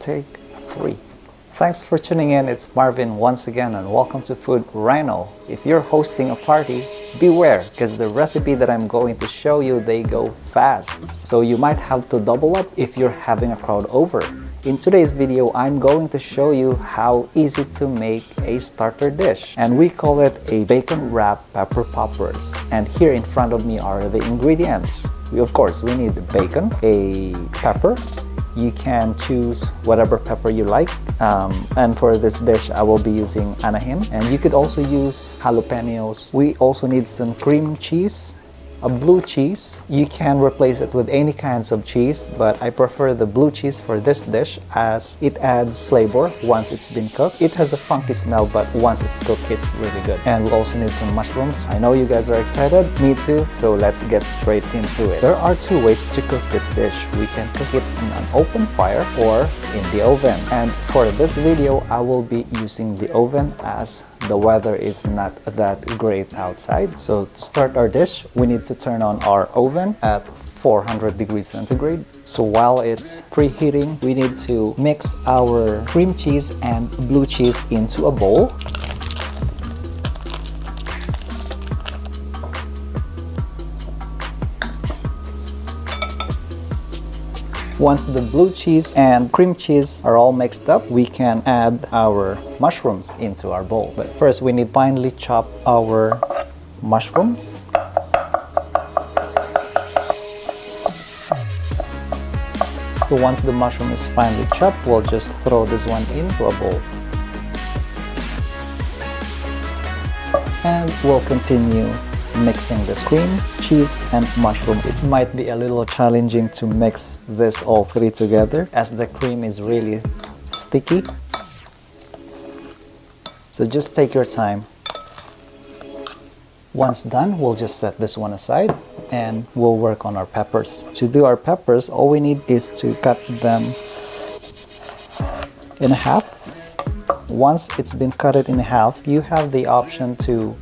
Take 3. Thanks for tuning in. It's Marvin once again, and welcome to Food Rhino. If you're hosting a party, beware, because the recipe that I'm going to show you, they go fast. So you might have to double up if you're having a crowd over. In today's video, I'm going to show you how easy to make a starter dish, and we call it a bacon wrapped pepper poppers. And here in front of me are the ingredients. Of course, we need bacon, a pepper. You can choose whatever pepper you like, and for this dish I will be using Anaheim, and you could also use jalapenos. We also need some cream cheese, a blue cheese. You can replace it with any kinds of cheese, but I prefer the blue cheese for this dish as it adds flavor once it's been cooked. It has a funky smell, but once it's cooked, it's really good. And we also need some mushrooms. I know you guys are excited, me too, so let's get straight into it. There are 2 ways to cook this dish. We can cook it in an open fire or in the oven. And for this video, I will be using the oven as the weather is not that great outside. So to start our dish, we need to turn on our oven at 400 degrees centigrade. So while it's preheating, we need to mix our cream cheese and blue cheese into a bowl. Once the blue cheese and cream cheese are all mixed up, we can add our mushrooms into our bowl. But first, we need to finely chop our mushrooms. So once the mushroom is finely chopped, we'll just throw this one into a bowl. And we'll continue mixing this cream, cheese, and mushroom. It might be a little challenging to mix this all 3 together as the cream is really sticky. So just take your time. Once done, we'll just set this one aside and we'll work on our peppers. To do our peppers, all we need is to cut them in half. Once it's been cut in half, you have the option to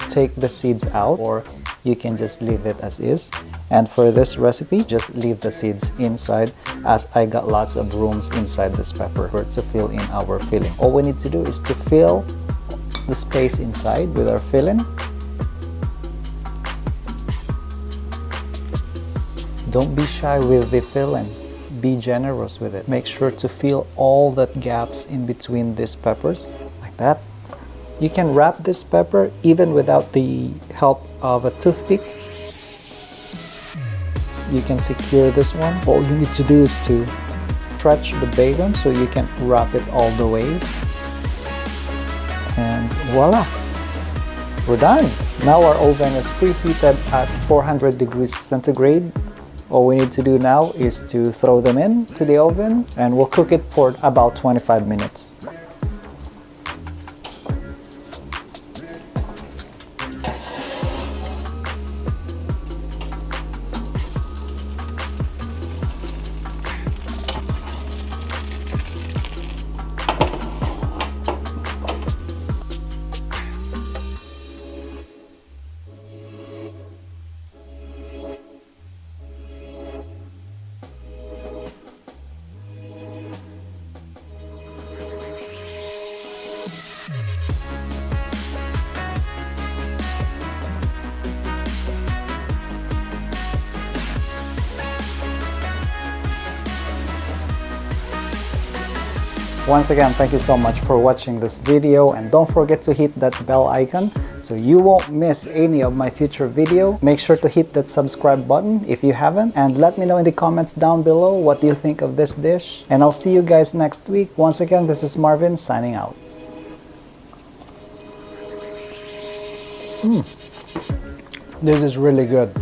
take the seeds out, or you can just leave it as is. And for this recipe, just leave the seeds inside, as I got lots of rooms inside this pepper for it to fill in our filling. All we need to do is to fill the space inside with our filling. Don't be shy with the filling. Be generous with it. Make sure to fill all the gaps in between these peppers, like that. You can wrap this pepper even without the help of a toothpick. You can secure this one. All you need to do is to stretch the bacon so you can wrap it all the way. And voila! We're done! Now our oven is preheated at 400 degrees centigrade. All we need to do now is to throw them into the oven, and we'll cook it for about 25 minutes. Once again, thank you so much for watching this video, and don't forget to hit that bell icon so you won't miss any of my future video. Make sure to hit that subscribe button if you haven't, and let me know in the comments down below what do you think of this dish, and I'll see you guys next week. Once again, this is Marvin signing out. This is really good.